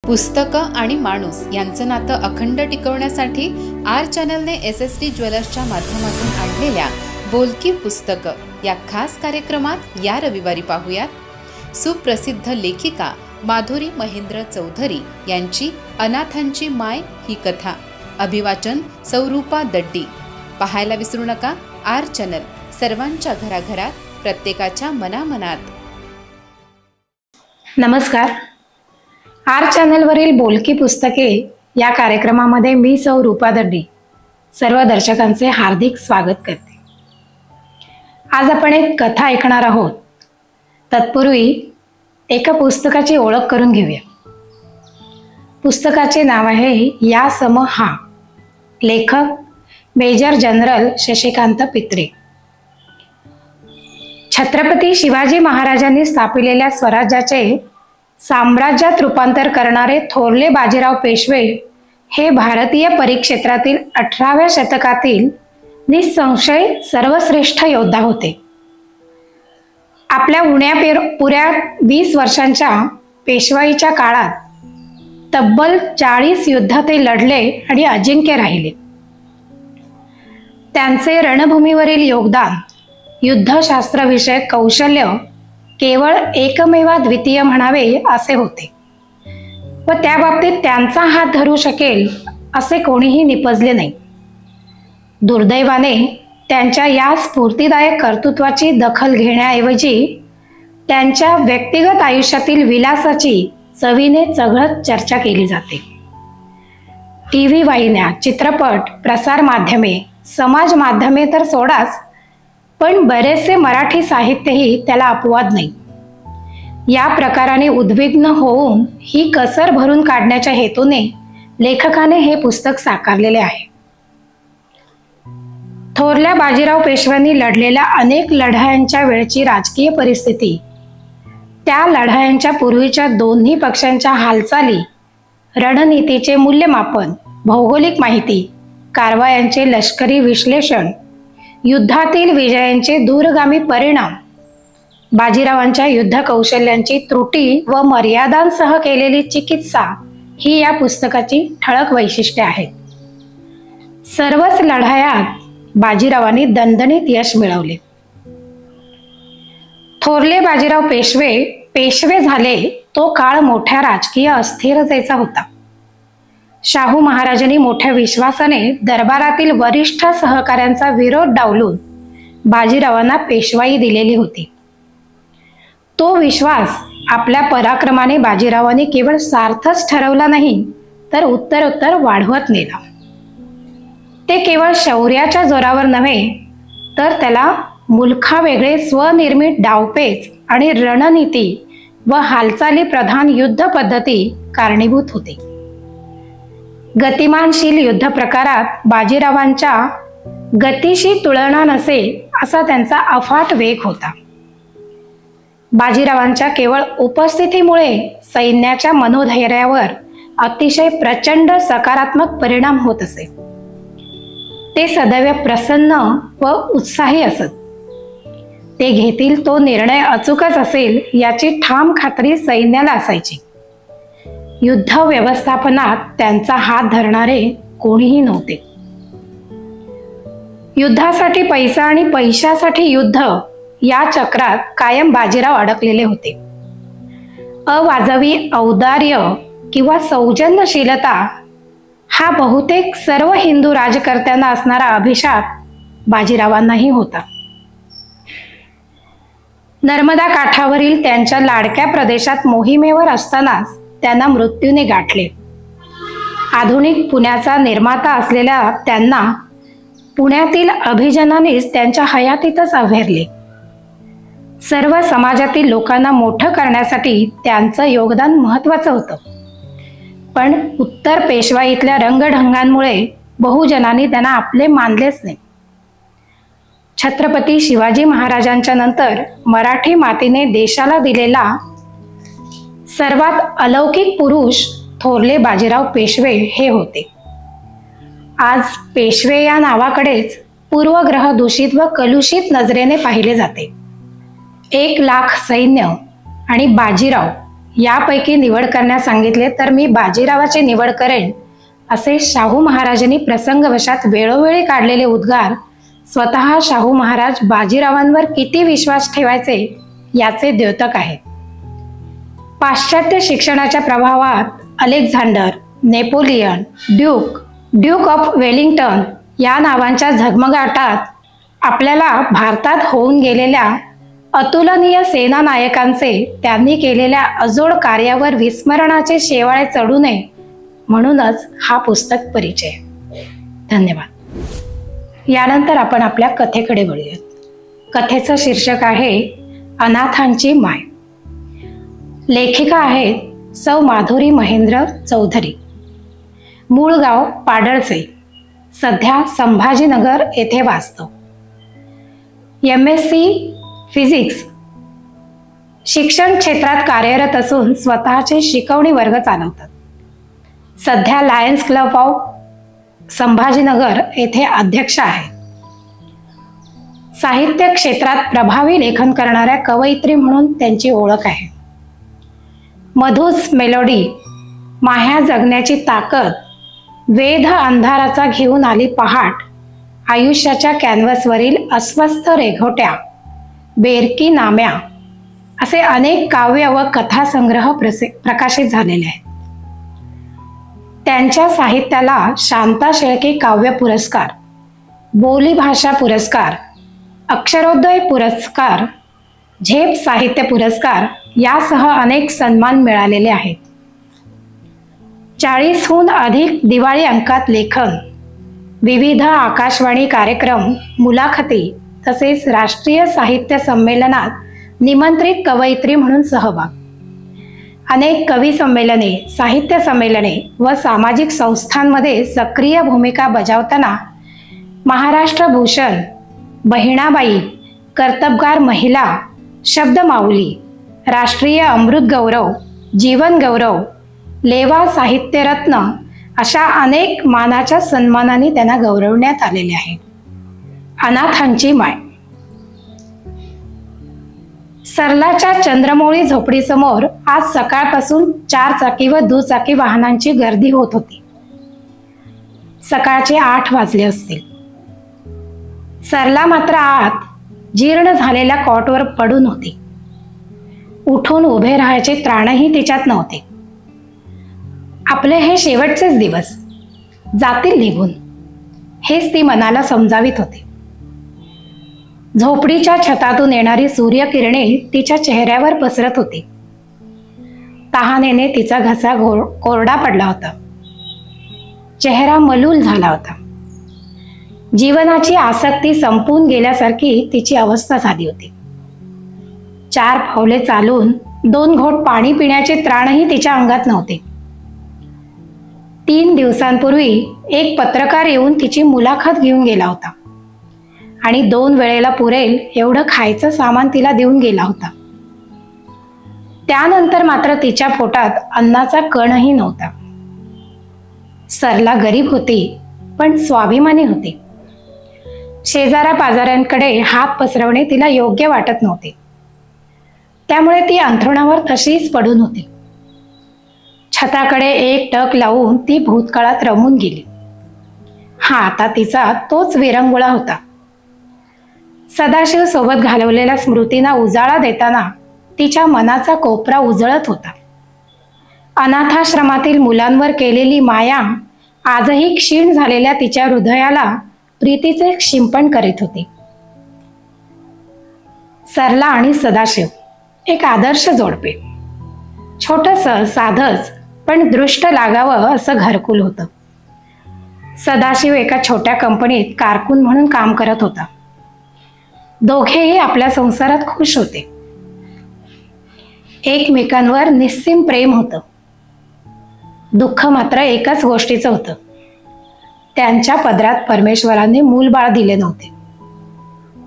पुस्तकं आणि माणूस यांचं नातं अखंड टिकवण्यासाठी आर चॅनलने SST ज्वेलर्सच्या माध्यमातून आणलेल्या बोलकी पुस्तकं या खास कार्यक्रमात या रविवारी पाहूयात सुप्रसिद्ध लेखिका माधुरी महेंद्र चौधरी यांची अनाथांची माय ही कथा. अभिवाचन सौरूपा दड्डी. पाहायला विसरू नका आर चॅनल, सर्वांच्या घराघरात, प्रत्येकाच्या मनामनात. नमस्कार. आर चॅनलवरील बोलकी पुस्तके या कार्यक्रमामध्ये मी सौरूपा दड्डी सर्व दर्शकांचे हार्दिक स्वागत करते. आज आपण एक कथा ऐकणार आहोत. तत्पूर्वी एका पुस्तकाची ओळख करून घेऊया. पुस्तकाचे नाव आहे या सम हा. लेखक मेजर जनरल शशिकांत पित्रे. छत्रपती शिवाजी महाराजांनी स्थापिलेल्या स्वराज्याचे साम्राज्यात रूपांतर करणारे थोरले बाजीराव पेशवे हे भारतीय परिक्षेत्रातील 18व्या शतकातील निसंशय सर्वश्रेष्ठ योद्धा होते. आपल्या पुऱ्या 20 वर्षांच्या पेशवाईच्या काळात तब्बल 40 युद्ध ते लढले आणि अजिंक्य राहिले. त्यांचे रणभूमीवरील योगदान, युद्धशास्त्रविषयक कौशल्य केवळ एकमेवाद्वितीय म्हणावे असे होते व त्या बाबतीत त्यांचा हात धरू शकेल असे कोणीही निपजले नाही. दुर्दैवाने त्यांच्या या स्फूर्तिदायक कर्तृत्वाची दखल घेण्याऐवजी त्यांच्या व्यक्तिगत आयुष्यातील विलासाची चवीने चघळत चर्चा केली जाते. TV वाहिन्या, चित्रपट, प्रसार माध्यमे, समाज माध्यमे तर सोडाच, पण बरेचसे मराठी साहित्यही त्याला अपवाद नाही. या प्रकाराने उद्विग्न होऊन ही कसर भरून काढण्याच्या हेतूने लेखकाने हे पुस्तक साकारलेले आहे. थोरल्या बाजीराव पेशव्यांनी लढलेल्या अनेक लढायांच्या वेळची राजकीय परिस्थिती, त्या लढायांच्या पूर्वीच्या दोन्ही पक्षांच्या हालचाली, रणनीतीचे मूल्यमापन, भौगोलिक माहिती, कारवायांचे लष्करी विश्लेषण, युद्धातील विजयांचे दूरगामी परिणाम, बाजीरावांच्या युद्ध कौशल्यांची त्रुटी व मर्यादांसह केलेली चिकित्सा ही या पुस्तकाची ठळक वैशिष्ट्ये आहेत. सर्वच लढायात बाजीरावांनी दणदणीत यश मिळवले. थोरले बाजीराव पेशवे झाले तो काळ मोठ्या राजकीय अस्थिरतेचा होता. शाहू महाराजांनी मोठ्या विश्वासाने दरबारातील वरिष्ठ सहकाऱ्यांचा विरोध डावलून बाजीरावांना पेशवाई दिलेली होती. तो विश्वास आपल्या पराक्रमाने बाजीरावांनी केवळ सार्थच ठरवला नाही, तर उत्तरोत्तर वाढवत नेला. ते केवळ शौर्याच्या जोरावर नव्हे, तर त्याला मुलखावेगळे स्वनिर्मित डावपेच आणि रणनीती व हालचाली प्रधान युद्ध पद्धती कारणीभूत होते. गतिमानशील युद्ध प्रकारात बाजीरावांच्या गतीशी तुलना नसे असा त्यांचा अफाट वेग होता. बाजीरावांच्या केवळ उपस्थितीमुळे सैन्याच्या मनोधैर्यावर अतिशय प्रचंड सकारात्मक परिणाम होत असे. ते सदैव प्रसन्न व उत्साही असत. ते घेतील तो निर्णय अचूकच असेल याची ठाम खात्री सैन्याला असायची. युद्ध व्यवस्थापनात त्यांचा हात धरणारे कोणीही नव्हते. युद्धासाठी पैसा आणि पैशासाठी युद्ध या चक्रात कायम बाजीराव अडकलेले होते. अवाजवी औदार्य किंवा सौजन्यशीलता हा बहुतेक सर्व हिंदू राजकर्त्यांना असणारा अभिशाप बाजीरावांनाही होता. नर्मदा काठावरील त्यांच्या लाडक्या प्रदेशात मोहिमेवर असतानाच त्यांना मृत्यूने गाठले. आधुनिक पुण्याचा निर्माता असलेल्या त्यांना पुण्यातील अभिजनानेच त्यांच्या हयातीतच अव्हेरले. सर्व समाजातील लोकांना मोठं करण्यासाठी त्यांचं योगदान महत्त्वाचं होतं. पण उत्तर पेशवाईतल्या रंगढंगांमुळे बहुजनांनी त्यांना आपले मानलेच नाही. छत्रपती शिवाजी महाराजांच्या नंतर मराठी मातीने देशाला दिलेला सर्वात अलौकिक पुरुष थोरले बाजीराव पेशवे हे होते. आज पेशवे या नावाकडेच पूर्वग्रह दूषित व कलुषित नजरेने पाहिले जाते. 1 लाख सैन्य आणि बाजीराव यापैकी निवड करण्यास सांगितले तर मी बाजीरावाची निवड करेन, असे शाहू महाराजांनी प्रसंगवशात वेळोवेळी काढलेले उद्गार स्वतः शाहू महाराज बाजीरावांवर किती विश्वास ठेवायचे याचे द्योतक आहेत. पाश्चात्य शिक्षणाच्या प्रभावात Alexander, Napoleon, Duke of Wellington या नावांच्या झगमगाटात आपल्याला भारतात होऊन गेलेल्या अतुलनीय सेना नायकांचे त्यांनी केलेल्या अजोड कार्यावर विस्मरणाचे शेवाळे चढू नये म्हणूनच हा पुस्तक परिचय. धन्यवाद. यानंतर आपण आपल्या कथेकडे वळूयात. कथेचं शीर्षक आहे अनाथांची माय. लेखिका आहेत सौ माधुरी महेंद्र चौधरी. मूळ गाव पाडळचे, सध्या संभाजीनगर येथे वास्तव. MSc फिजिक्स शिक्षण क्षेत्रात कार्यरत असून स्वतःचे शिकवणी वर्ग चालवतात. सध्या लायन्स क्लब ऑफ संभाजीनगर येथे अध्यक्ष आहेत. साहित्य क्षेत्रात प्रभावी लेखन करणाऱ्या कवयित्री म्हणून त्यांची ओळख आहे. मधुस मेलोडी, माह्या जगण्याची ताकद, वेध अंधाराचा घेऊन आली पहाट, आयुष्याच्या कॅनव्हसवरील अस्वस्थ रेघोट्या, बेरकी नाम्या असे अनेक काव्य व कथासंग्रह प्रकाशित झालेले आहेत. त्यांच्या साहित्याला शांता शेळके काव्य पुरस्कार, बोली भाषा पुरस्कार, अक्षरोदय पुरस्कार, झेप साहित्य पुरस्कार यासह अनेक सन्मान मिळालेले आहेत. 40हून अधिक दिवाळी अंकात लेखन, विविध आकाशवाणी कार्यक्रम, मुलाखती तसेच राष्ट्रीय साहित्य संमेलनात निमंत्रित कवयित्री म्हणून सहभाग, अनेक कवी संमेलने, साहित्य संमेलने व सामाजिक संस्थांमध्ये सक्रिय भूमिका बजावताना महाराष्ट्र भूषण, बहिणाबाई, कर्तबगार महिला, शब्दमाऊली, राष्ट्रीय अमृत गौरव, जीवन गौरव, लेवा साहित्यरत्न अशा अनेक मानाच्या सन्मानाने त्यांना गौरवण्यात आलेले आहे. अनाथांची माय. सरलाच्या चंद्रमौळी झोपडीसमोर आज सकाळपासून 4 चाकी व दुचाकी वाहनांची गर्दी होत होती. सकाळचे 8 वाजले असतील. सरला मात्र आत जीर्ण झालेल्या कॉटवर पडून होती. उठून उभे राहायचे त्राणही तिच्यात नव्हते. आपले हे शेवटचेच दिवस जातील निघून, हेच ती मनाला समजावीत होते. झोपडीच्या छतातून येणारी सूर्यकिरणे तिच्या चेहऱ्यावर पसरत होती. तहानेने तिचा घसा कोरडा पडला होता. चेहरा मलूल झाला होता. जीवनाची आसक्ती संपून गेल्यासारखी तिची अवस्था झाली होती. 4 पावले चालून 2 घोट पाणी पिण्याचे त्राणही तिच्या अंगात नव्हते. 3 दिवसांपूर्वी एक पत्रकार येऊन तिची मुलाखत घेऊन गेला होता आणि 2 वेळेला पुरेल एवढं खायचं सामान तिला देऊन गेला होता. त्यानंतर मात्र तिच्या पोटात अन्नाचा कणही नव्हता. सरला गरीब होती पण स्वाभिमानी होती. शेजारा पाजाऱ्यांकडे हात पसरवणे तिला योग्य वाटत नव्हते. त्यामुळे ती अंथरुणावर तशीच पडून होती. छताकडे एक टक लावून ती भूतकाळात रमून गेली. हा आता तिचा तोच विरंगुळा होता. सदाशिव सोबत घालवलेल्या स्मृतींना उजाळा देताना तिच्या मनाचा कोपरा उजळत होता. अनाथाश्रमातील मुलांवर केलेली माया आजही क्षीण झालेल्या तिच्या हृदयाला प्रीतीचे शिंपण करीत होती. सरला आणि सदाशिव एक आदर्श जोडपे. छोटंसं साधंच पण दृष्ट लागावं असं घरकुल होतं. सदाशिव एका छोट्या कंपनीत कारकून म्हणून काम करत होता. दोघेही आपल्या संसारात खुश होते. एकमेकांवर निस्सीम प्रेम होतं. दुःख मात्र एकाच गोष्टीचं होतं. त्यांच्या पदरात परमेश्वराने मूलबाळ दिले नव्हते.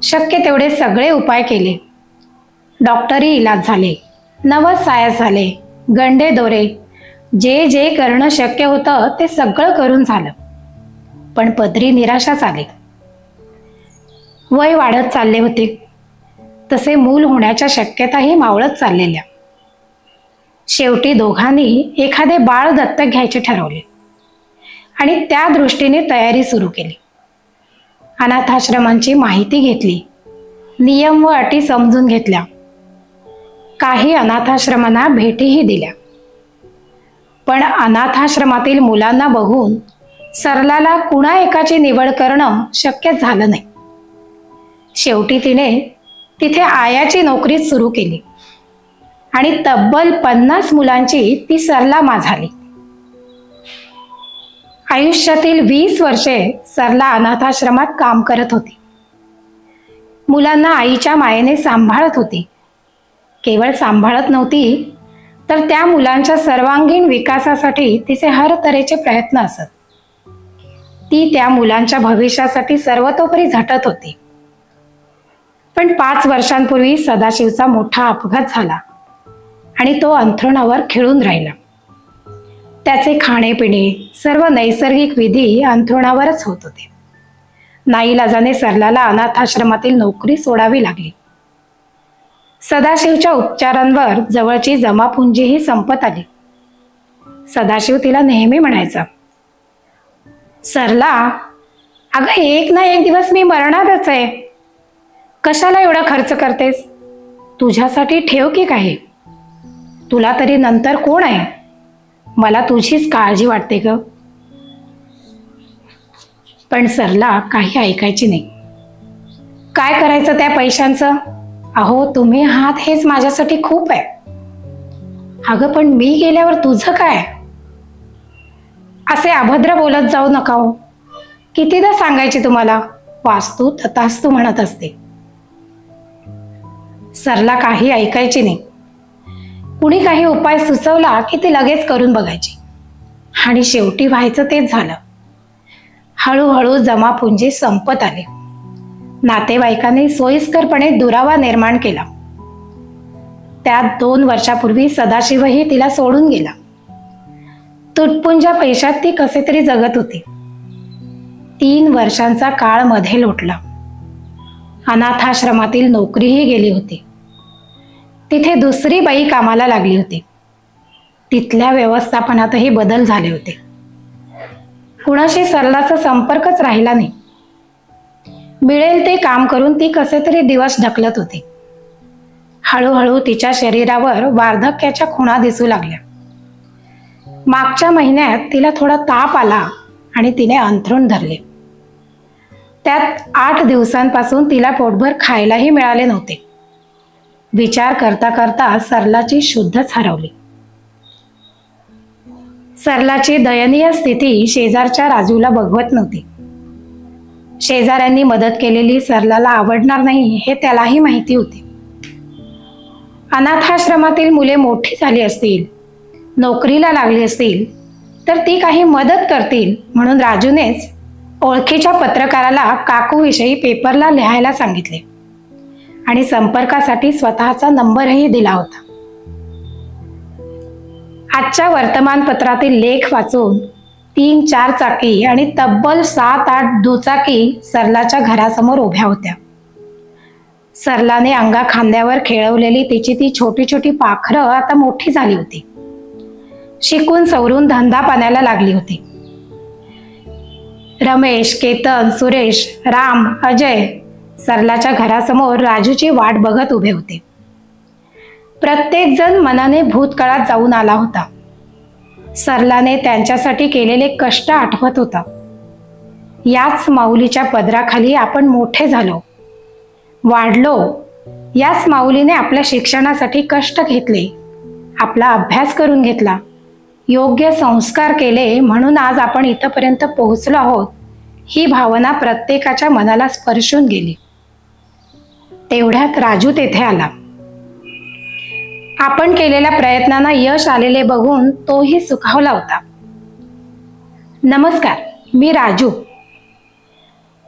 शक्य तेवढे सगळे उपाय केले. डॉक्टरी इलाज झाले, नवस सायास झाले, गंडे दोरे, जे जे करणं शक्य होतं ते सगळं करून झालं. पण पदरी निराशाच आली. वय वाढत चालले होते, तसे मूल होण्याच्या शक्यताही मावळत चाललेल्या. शेवटी दोघांनी एखादे बाळ दत्तक घ्यायचे ठरवले आणि त्या दृष्टीने तयारी सुरू केली. अनाथाश्रमांची माहिती घेतली, नियम व अटी समजून घेतल्या. काही अनाथाश्रमांना भेटीही दिल्या. पण अनाथाश्रमातील मुलांना बघून सरलाला कुणा एकाची निवड करणं शक्यच झालं नाही. शेवटी तिने तिथे आयाची नोकरी सुरू केली आणि तब्बल 50 मुलांची ती सरला माँ झाली. आयुष्यातील 20 वर्षे सरला अनाथाश्रमात काम करत होती. मुलांना आईच्या मायेने सांभाळत होती. केवळ सांभाळत नव्हती, तर त्या मुलांच्या सर्वांगीण विकासासाठी तिचे हर तऱ्हेचे प्रयत्न असत. ती त्या मुलांच्या भविष्यासाठी सर्वतोपरी झटत होती. पण 5 वर्षांपूर्वी सदाशिवचा मोठा अपघात झाला आणि तो अंथरुणावर खिळून राहिला. त्याचे खाणेपिणे सर्व नैसर्गिक विधी अंथरुणावरच होत होते. नाईलाजाने सरलाला अनाथाश्रमातील नोकरी सोडावी लागली. सदाशिवच्या उपचारांवर जवळची जमापुंजीही संपत आली. सदाशिव तिला नेहमी म्हणायचा, सरला, अगं एक ना एक दिवस मी मरणारच आहे. कशाला एवढा खर्च करतेस? तुझ्यासाठी ठेव की काही. तुला तरी नंतर कोण आहे? मला तुझीच काळजी वाटते ग. पण सरला काही ऐकायची नाही. काय करायचं त्या पैशांचं? अहो, तुम्ही आहात हेच माझ्यासाठी खूप आहे. अगं पण मी गेल्यावर तुझं काय? असे अभद्र बोलत जाऊ नका हो. कितीदा सांगायचे तुम्हाला? वास्तू तथास्तू म्हणत असते. सरला काही ऐकायची नाही. कुणी काही उपाय सुचवला की ती लगेच करून बघायची आणि शेवटी व्हायचं तेच झालं. हळूहळू जमापुंजी संपत आली. नातेवाईकांनी सोयीस्करपणे दुरावा निर्माण केला. त्यात 2 वर्षापूर्वी सदाशिवही तिला सोडून गेला. तुटपुंजा पैशात ती कसे तरी जगत होती. 3 वर्षांचा काळ मध्ये लोटला. अनाथाश्रमातील नोकरीही गेली होती. तिथे दुसरी बाई कामाला लागली होती. तिथल्या व्यवस्थापनातही बदल झाले होते. कुणाशी सरलाचा संपर्कच राहिला नाही. मिळेल ते काम करून ती कसे तरी दिवस ढकलत होती. हळूहळू तिच्या शरीरावर वार्धक्याच्या खुणा दिसू लागल्या. मागच्या महिन्यात तिला थोडा ताप आला आणि तिने अंथरूण धरले. त्यात 8 दिवसांपासून तिला पोटभर खायलाही मिळाले नव्हते. विचार करता करता सरलाची शुद्धच हरवली. सरलाची दयनीय स्थिती शेजारच्या राजूला बघवत नव्हती. शेजाऱ्यांनी मदत केलेली सरलाला आवडणार नाही हे त्यालाही माहिती होते. अनाथाश्रमातील मुले मोठी झाली असतील, नोकरीला लागली असतील तर ती काही मदत करतील म्हणून राजूनेच ओळखीच्या पत्रकाराला काकूविषयी पेपरला लिहायला सांगितले आणि संपर्कासाठी स्वतःचा नंबरही दिला होता. आजच्या वर्तमानपत्रातील लेख वाचून 3-4 चाकी आणि तब्बल 7-8 दुचाकी सरलाच्या घरासमोर उभ्या होत्या. सरलाने अंगा खांद्यावर खेळवलेली तिची ती छोटी छोटी पाखरं आता मोठी झाली होती. शिकून सवरून धंदा पाण्याला लागली होती. रमेश, केतन, सुरेश, राम, अजय सरलाच्या घरासमोर राजूची वाट बघत उभे होते. प्रत्येक जण मनाने भूतकाळात जाऊन आला होता. सरलाने त्यांच्यासाठी केलेले कष्ट आठवत होता. याच माऊलीच्या पदराखाली आपण मोठे झालो, वाढलो. याच माऊलीने आपल्या शिक्षणासाठी कष्ट घेतले, आपला अभ्यास करून घेतला, योग्य संस्कार केले म्हणून आज आपण इथपर्यंत पोहोचलो आहोत. ही भावना प्रत्येकाच्या मनाला स्पर्शून गेली. तेवढ्यात राजू तेथे आला. आपण केलेल्या प्रयत्नांना यश आलेले बघून तोही सुखावला होता. नमस्कार, मी राजू.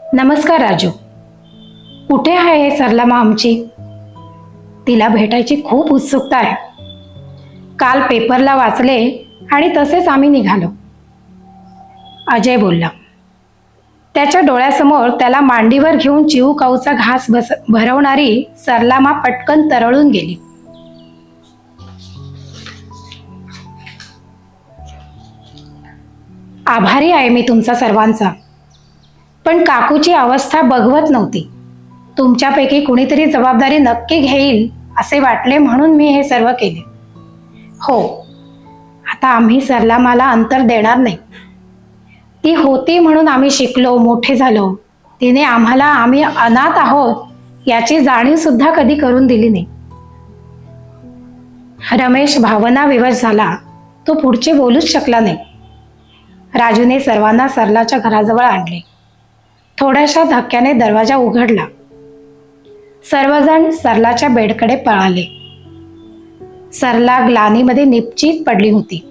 नमस्कार राजू. कुठे आहे सरला माँ आमची? तिला भेटायची खूप उत्सुकता आहे. काल पेपरला वाचले आणि तसेच आम्ही निघालो, अजय बोलला. त्याच्या डोळ्यासमोर त्याला मांडीवर घेऊन चिवकाऊचा घास भरवणारी सरला माँ पटकन तरळून गेली. आभारी आहे मी तुमचा सर्वांचा. पण काकूची अवस्था बघवत नव्हती. तुमच्यापैकी कुणीतरी जबाबदारी नक्की घेईल असे वाटले म्हणून मी हे सर्व केले. हो, आता आम्ही सरलामाला अंतर देणार नाही. ती होती म्हणून आम्ही शिकलो, मोठे झालो. तिने आम्हाला आम्ही अनाथ आहोत याची जाणीव सुद्धा कधी करून दिली नाही. रमेश भावनाविवश झाला. तो पुढचे बोलूच शकला नाही. राजूने सर्वांना सरलाच्या घराजवळ आणले. थोड्याशा धक्क्याने दरवाजा उघडला. सर्वजण सरलाच्या बेडकडे पळाले. सरला ग्लानीमध्ये निपचित पडली होती.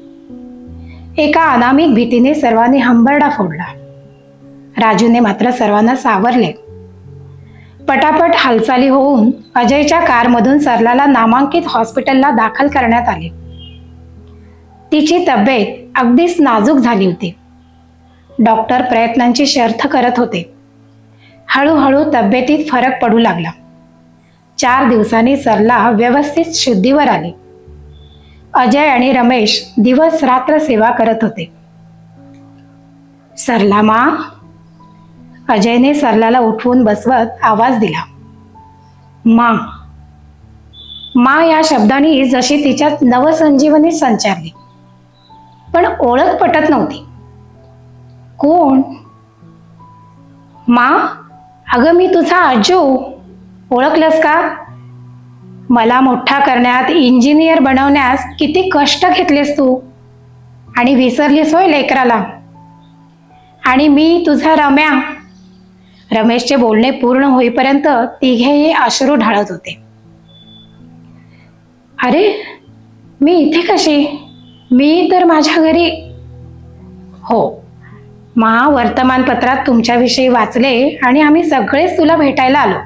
एका अनामिक भीतीने सर्वांनी हंबरडा फोडला. राजूने मात्र सर्वांना सावरले. पटापट हालचाली होऊन अजयच्या कारमधून सरलाला नामांकित हॉस्पिटलला दाखल करण्यात आले. तिची तब्येत अगदीच नाजूक झाली होती. डॉक्टर प्रयत्नांची शर्थ करत होते. हळूहळू तब्येतीत फरक पडू लागला. 4 दिवसांनी सरला व्यवस्थित शुद्धीवर आली. अजय आणि रमेश दिवस रात्र सेवा करत होते. सरला मा, अजयने सरलाला उठवून बसवत आवाज दिला. मा. मा या शब्दाने जशी तिच्यात नवसंजीवनी संचारली. पण ओळख पटत नव्हती. कोण? मा, अगं मी तुझा आजू. ओळखलंस का? मला मोठा करण्यात, इंजिनियर बनवण्यास किती कष्ट घेतलेस तू, आणि विसरलीस होय लेकराला. आणि मी तुझा रम्या. रमेशचे बोलणे पूर्ण होईपर्यंत तिघेही अश्रू ढाळत होते. अरे, मी इथे कशी? मी तर माझ्या घरी. हो, वर्तमानपत्रात तुमच्याविषयी वाचले आणि आम्ही सगळेच तुला भेटायला आलो.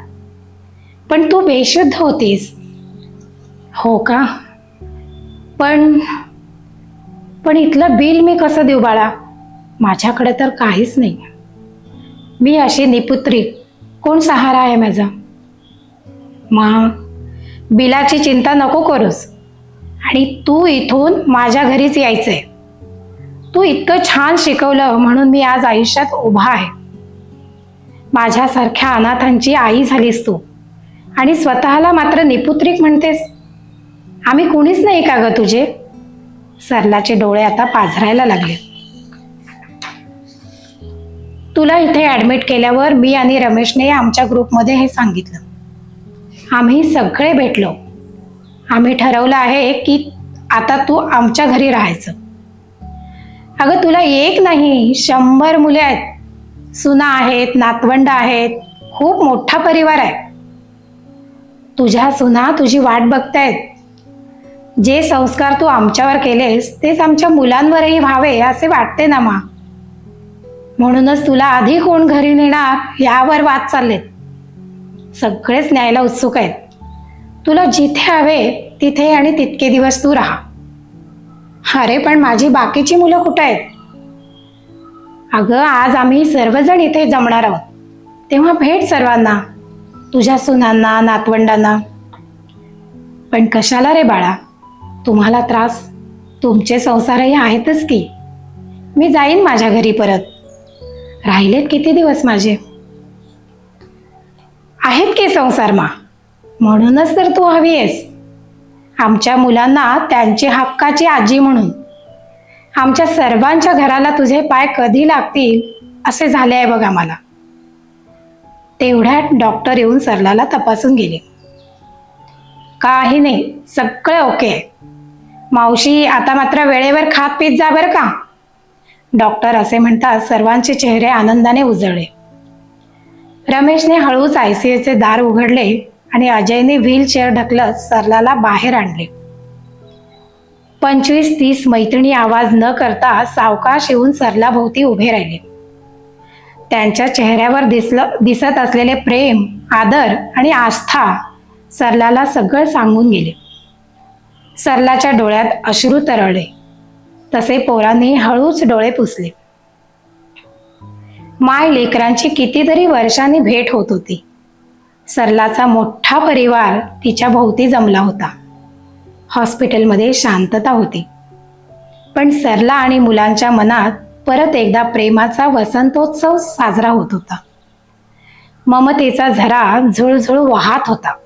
पण तू बेशुद्ध होतीस. हो का? पण इथलं बिल मी कसं देऊ बाळा? माझ्याकडे तर काहीच नाही. मी अशी निपुत्री, कोण सहारा आहे माझा? बिलाची चिंता नको करूस. आणि तू इथून माझ्या घरीच यायचंय. तू इतकं छान शिकवलं म्हणून मी आज आयुष्यात उभा आहे. माझ्यासारख्या अनाथांची आई झालीस तू, आणि स्वतःला मात्र निपुत्रिक म्हणतेस. आम्ही कुणीच नाही का ग तुझे? सरलाचे डोळे आता पाझरायला लागले. तुला इथे ऍडमिट केल्यावर मी आणि रमेशने आमच्या ग्रुपमध्ये हे सांगितलं. आम्ही सगळे भेटलो. आम्ही ठरवलं आहे की आता तू आमच्या घरी राहायचं. अगं, तुला एक नाही 100 मुले आहेत, सुना आहेत, नातवंड आहेत. खूप मोठा परिवार आहे. तुझ्या सुना तुझी वाट बघतायत. जे संस्कार तू आमच्यावर केलेस तेच आमच्या मुलांवरही व्हावे असे वाटते ना मा. म्हणूनच तुला आधी कोण घरी नेणार यावर वाद चाललेत. सगळेच न्यायला उत्सुक आहेत. तुला जिथे हवे तिथे आणि तितके दिवस तू राहा. अरे, पण माझी बाकीची मुलं कुठे आहेत? अगं, आज आम्ही सर्वजण इथे जमणार आहोत, तेव्हा भेट सर्वांना, तुझ्या सुनांना, नातवंडांना. पण कशाला रे बाळा, तुम्हाला त्रास? तुमचे संसारही आहेतच की. मी जाईन माझ्या घरी परत. राहिलेत किती दिवस माझे? आहेत की संसार मा. म्हणूनच तर तू हवी आहेस. आमच्या मुलांना त्यांची हक्काची आजी म्हणून. आमच्या सर्वांच्या घराला तुझे पाय कधी लागतील असे झाले आहे बघ आम्हाला. तेवढ्यात डॉक्टर येऊन सरलाला तपासून गेले. काही नाही, सगळं ओके आहे. मावशी, आता मात्र वेळेवर खात पीत जा बरं का. डॉक्टर असे म्हणतात सर्वांचे चेहरे आनंदाने उजळले. रमेशने हळूच ICUचे दार उघडले आणि अजयने व्हीलचेअर ढकलत सरलाला बाहेर आणले. 25-30 मैत्रिणी आवाज न करता सावकाश येऊन सरला भोवती उभे राहिले. त्यांच्या चेहऱ्यावर दिसत असलेले प्रेम, आदर आणि आस्था सरलाला सगळं सांगून गेले. सरलाच्या डोळ्यात अश्रू तरळले. तसे पोरांनी हळूच डोळे पुसले. माय लेकरांची कितीतरी वर्षांनी भेट होत होती. सरलाचा मोठा परिवार तिच्या भोवती जमला होता. हॉस्पिटलमध्ये शांतता होती. पण सरला आणि मुलांच्या मनात परत एकदा प्रेमाचा वसंतोत्सव साजरा होत होता. ममतेचा झरा झुळझुळ वाहत होता.